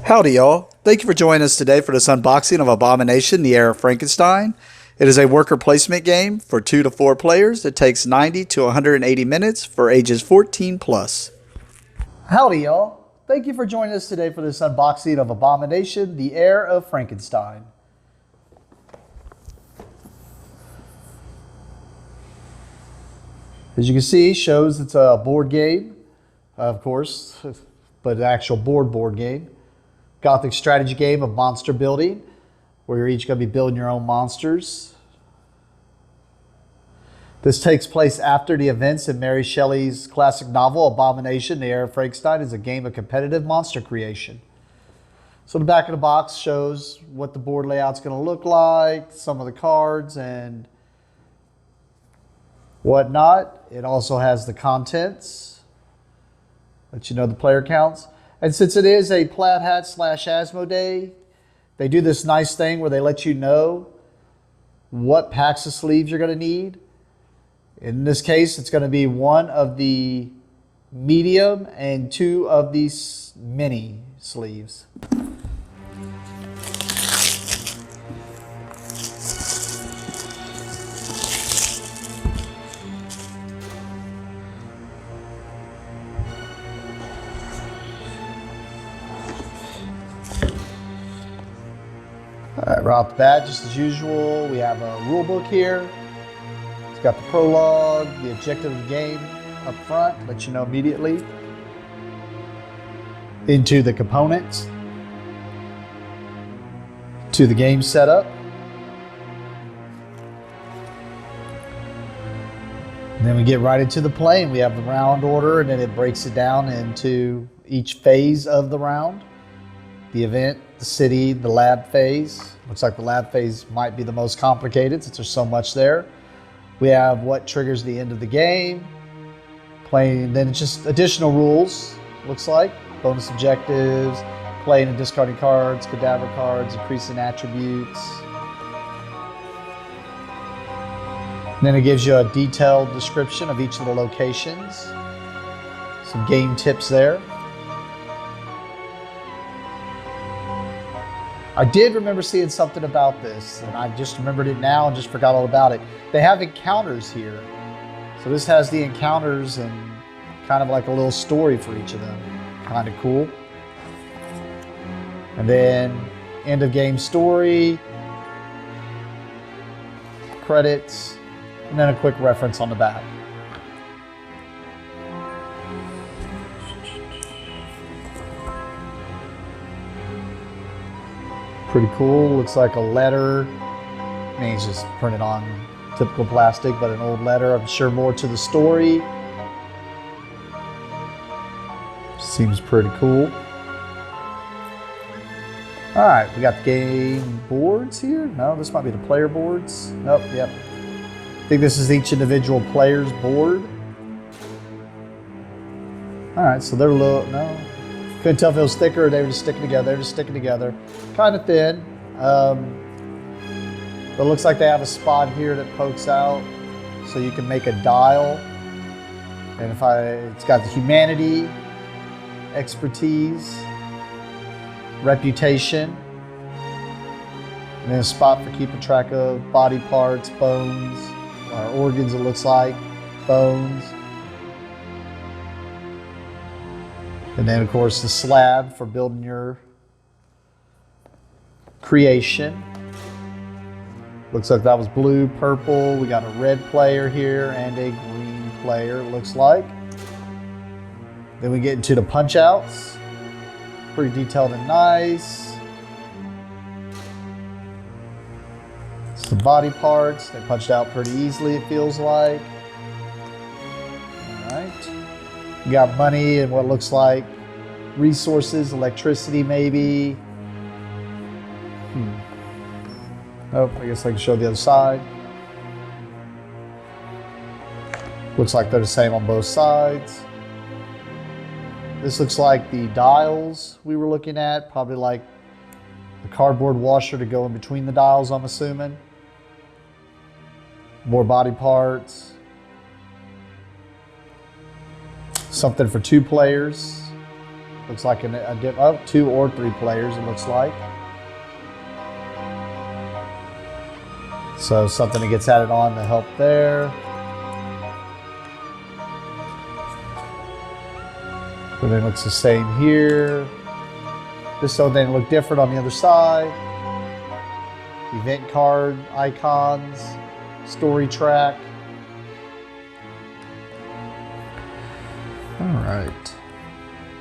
Howdy, y'all. Thank you for joining us today for this unboxing of Abomination, the Heir of Frankenstein. It is a worker placement game for 2 to 4 players. It takes 90 to 180 minutes for ages 14 plus. Howdy, y'all. Thank you for joining us today for this unboxing of Abomination, the Heir of Frankenstein. As you can see, it shows it's a board game, of course, but an actual board game. Gothic strategy game of monster building, where you're each going to be building your own monsters. This takes place after the events in Mary Shelley's classic novel, Abomination, the Heir of Frankenstein, is a game of competitive monster creation. So the back of the box shows what the board layout's going to look like, some of the cards and whatnot. It also has the contents, let you know the player counts. And since it is a Plaid Hat / Asmodee, they do this nice thing where they let you know what packs of sleeves you're going to need. In this case, it's going to be 1 of the medium and 2 of these mini sleeves. All right, right off the bat, just as usual, we have a rule book here. It's got the prologue, the objective of the game up front, let you know immediately. Into the components, to the game setup. And then we get right into the play, and we have the round order, and then it breaks it down into each phase of the round. The event, the city, the lab phase. Looks like the lab phase might be the most complicated since there's so much there. We have what triggers the end of the game. Playing, then it's just additional rules, looks like. Bonus objectives, playing and discarding cards, cadaver cards, increasing attributes. And then it gives you a detailed description of each of the locations. Some game tips there. I did remember seeing something about this, and I just remembered it now and just forgot all about it. They have encounters here. So this has the encounters and kind of like a little story for each of them. Kind of cool. And then end of game story, credits, and then a quick reference on the back. Pretty cool. Looks like a letter. I mean, it's just printed on typical plastic, but an old letter. I'm sure more to the story. Seems pretty cool. All right, we got the game boards here. No, this might be the player boards. Nope, yep. I think this is each individual player's board. All right, so they're low. No. Couldn't tell if it was thicker or they were just sticking together. They're just sticking together. Kind of thin. But it looks like they have a spot here that pokes out so you can make a dial. And it's got the humanity, expertise, reputation, and then a spot for keeping track of body parts, bones, or organs it looks like, bones. And then, of course, the slab for building your creation. Looks like that was blue, purple. We got a red player here and a green player, it looks like. Then we get into the punch outs. Pretty detailed and nice. It's the body parts. They punched out pretty easily, it feels like. All right. You got money and what looks like resources, electricity maybe. Oh, I guess I can show the other side. Looks like they're the same on both sides. This looks like the dials we were looking at, probably like the cardboard washer to go in between the dials, I'm assuming. More body parts. Something for 2 players. Looks like oh, 2 or 3 players, it looks like. So something that gets added on to help there. But it looks the same here. This one didn't look different on the other side. Event card icons, story track. All right.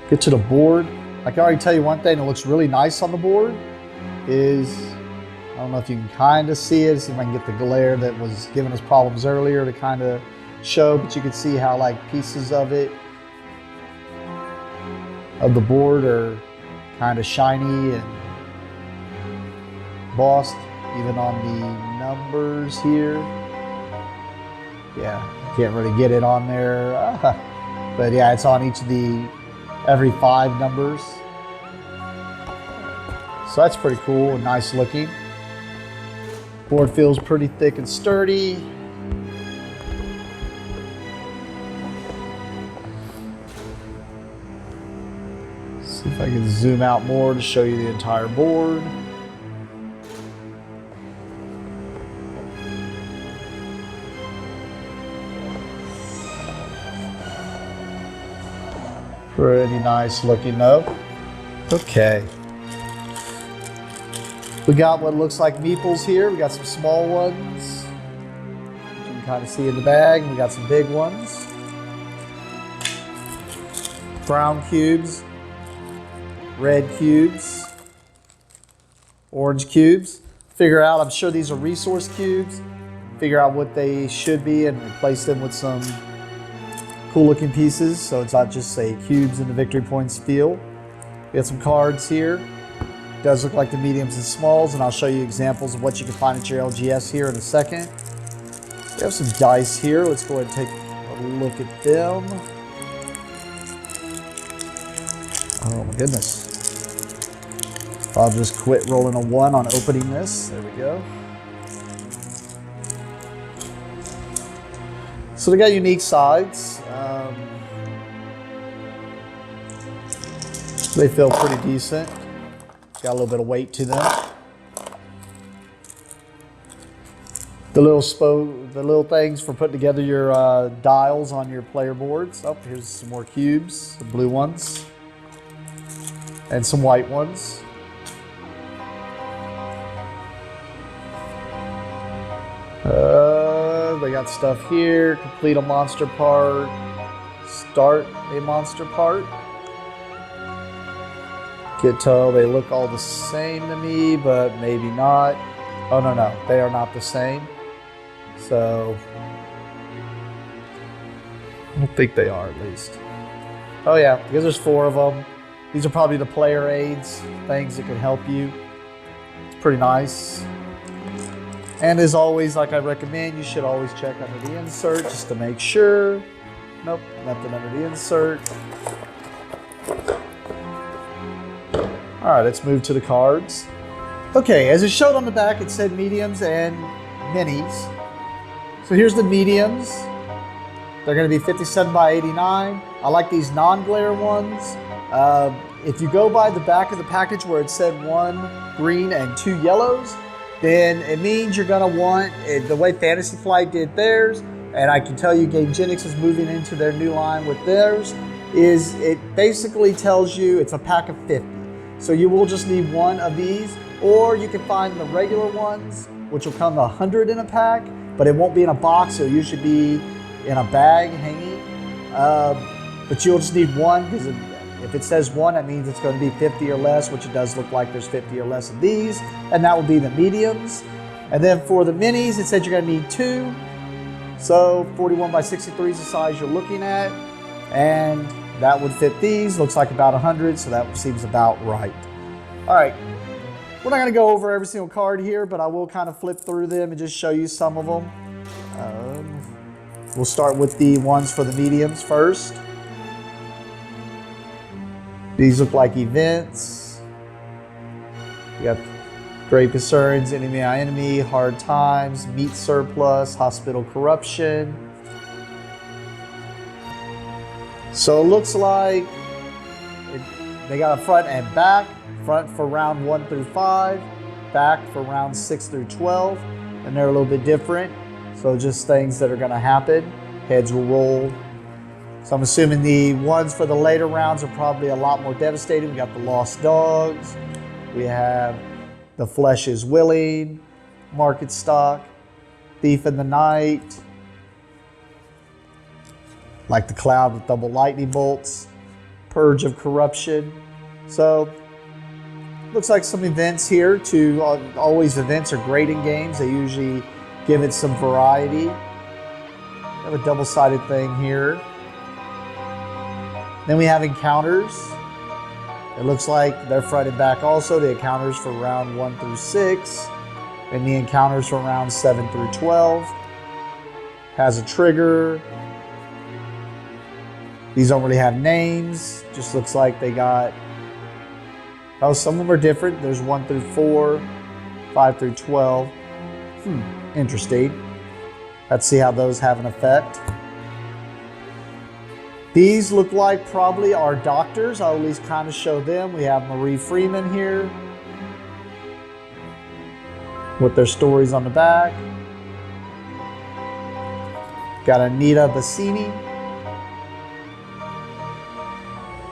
Get to the board. I can already tell you one thing that looks really nice on the board is, I don't know if you can kind of see it, see if I can get the glare that was giving us problems earlier to kind of show, but you can see how like pieces of it, of the board, are kind of shiny and embossed, even on the numbers here. Yeah, can't really get it on there. But yeah, it's on each of the, every 5 numbers. So that's pretty cool and nice looking. Board feels pretty thick and sturdy. See if I can zoom out more to show you the entire board. Pretty nice looking though. Okay. We got what looks like meeples here. We got some small ones. You can kind of see in the bag. We got some big ones. Brown cubes. Red cubes. Orange cubes. Figure out, I'm sure these are resource cubes. Figure out what they should be and replace them with some cool looking pieces, so it's not just say cubes in the victory points field. We got some cards here. It does look like the mediums and smalls, and I'll show you examples of what you can find at your LGS here in a second. We have some dice here. Let's go ahead and take a look at them. Oh my goodness. I'll just quit rolling a 1 on opening this. There we go. So they got unique sides. They feel pretty decent. Got a little bit of weight to them. The little things for putting together your dials on your player boards. Oh, here's some more cubes, the blue ones, and some white ones. They got stuff here. Complete a monster part. Start a monster part. Get to, they look all the same to me, but maybe not. Oh, no, they are not the same. So, I don't think they are, at least. Oh yeah, because there's 4 of them. These are probably the player aids, things that can help you. It's pretty nice. And as always, like I recommend, you should always check under the insert just to make sure. Nope, nothing under the insert. All right, let's move to the cards. Okay, as it showed on the back, it said mediums and minis. So here's the mediums. They're gonna be 57 by 89. I like these non-glare ones. If you go by the back of the package where it said 1 green and 2 yellows, then it means you're gonna want, the way Fantasy Flight did theirs, and I can tell you GameGenix is moving into their new line with theirs, is it basically tells you it's a pack of 50. So you will just need 1 of these, or you can find the regular ones, which will come 100 in a pack, but it won't be in a box, it'll usually be in a bag hanging. But you'll just need 1, because if it says 1, that means it's going to be 50 or less, which it does look like there's 50 or less of these, and that will be the mediums. And then for the minis, it said you're going to need 2. So 41 by 63 is the size you're looking at, and that would fit these. Looks like about 100, so that seems about right. All right, we're not going to go over every single card here, but I will kind of flip through them and just show you some of them. We'll start with the ones for the mediums first. These look like events. We got grave concerns, enemy on enemy, hard times, meat surplus, hospital corruption. So it looks like they got a front and back. Front for round 1 through 5, back for round 6 through 12, and they're a little bit different. So just things that are going to happen. Heads will roll. So I'm assuming the ones for the later rounds are probably a lot more devastating. We got the Lost Dogs. We have The Flesh is Willing, Market Stock, Thief in the Night, like the Cloud with double lightning bolts, Purge of Corruption. So looks like some events here too. Always events are great in games. They usually give it some variety. We have a double-sided thing here. Then we have encounters. It looks like they're front and back also. The encounters for round 1 through 6. And the encounters for round 7 through 12. Has a trigger. These don't really have names. Just looks like they got... Oh, some of them are different. There's 1 through 4, 5 through 12. Interesting. Let's see how those have an effect. These look like probably our doctors. I'll at least kind of show them. We have Marie Freeman here with their stories on the back. Got Anita Bassini.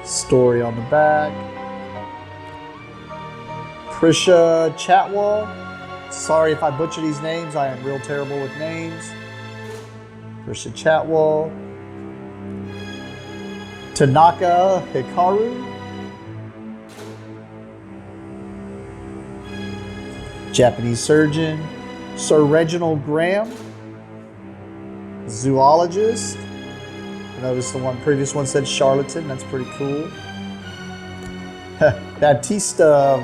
Story on the back. Prisha Chatwal. Sorry if I butcher these names. I am real terrible with names. Prisha Chatwal. Tanaka Hikaru. Japanese surgeon. Sir Reginald Graham. Zoologist. I noticed the previous one said charlatan. That's pretty cool. Batista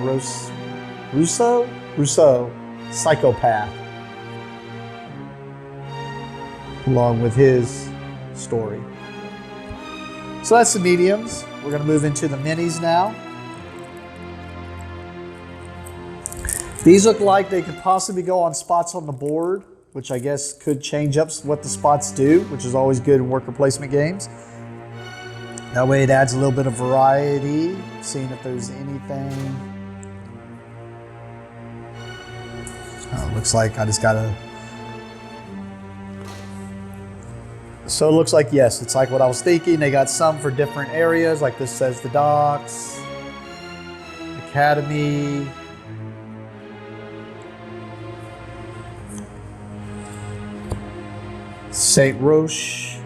Rousseau, psychopath. Along with his story. So that's the mediums. We're going to move into the minis now. These look like they could possibly go on spots on the board, which I guess could change up what the spots do, which is always good in worker placement games. That way it adds a little bit of variety, seeing if there's anything. Oh, looks like I just gotta... So it looks like, yes, it's like what I was thinking. They got some for different areas, like this says the docks, academy, St. Roche,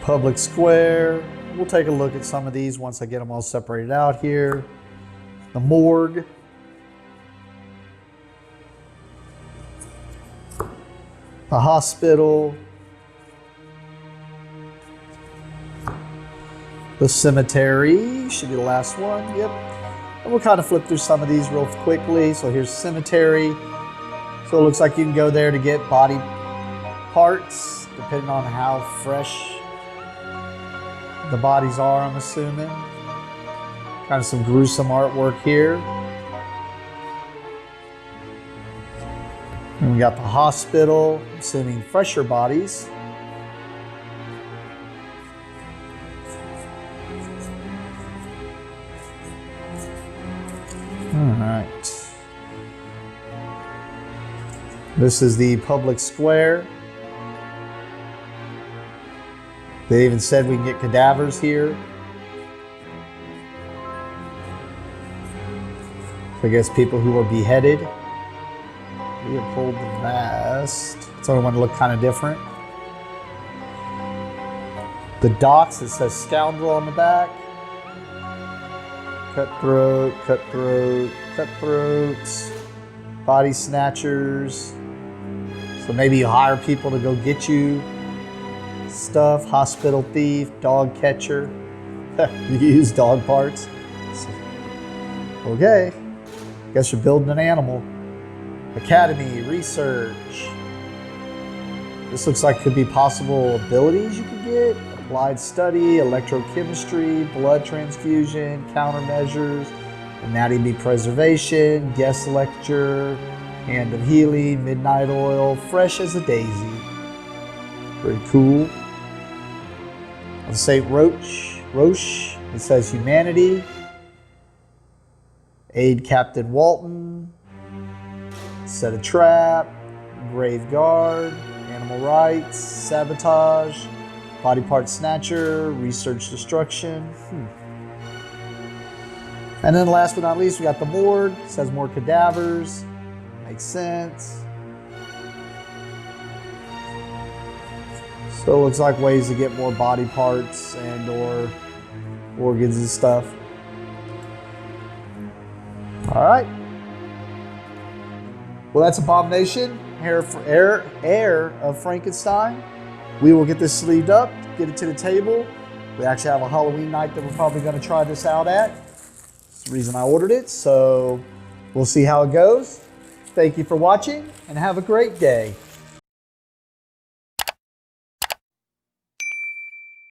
Public Square. We'll take a look at some of these once I get them all separated out here. The morgue. The hospital. The cemetery. Should be the last one. Yep. And we'll kind of flip through some of these real quickly. So here's cemetery. So it looks like you can go there to get body parts, depending on how fresh the bodies are, I'm assuming. Kind of some gruesome artwork here. And we got the hospital, assuming fresher bodies. All right. This is the public square. They even said we can get cadavers here. So I guess people who were beheaded. We have pulled the vest. So I want to look kind of different. The docks, it says scoundrel on the back. Cutthroat, cutthroat, cutthroats. Body snatchers. So maybe you hire people to go get you stuff. Hospital thief, dog catcher. You use dog parts. Okay. Guess you're building an animal. Academy, research. This looks like could be possible abilities you could get. Applied study, electrochemistry, blood transfusion, countermeasures, anatomy preservation, guest lecture, hand of healing, midnight oil, fresh as a daisy. Very cool. Of St. Roche, it says humanity. Aid Captain Walton. Set a trap. Grave guard. Animal rights. Sabotage. Body part snatcher. Research destruction. And then last but not least, we got the morgue. It says more cadavers. Makes sense. So it looks like ways to get more body parts and or organs and stuff. All right. Well, that's Abomination, Heir of Frankenstein. We will get this sleeved up, get it to the table. We actually have a Halloween night that we're probably going to try this out at. That's the reason I ordered it. So we'll see how it goes. Thank you for watching and have a great day.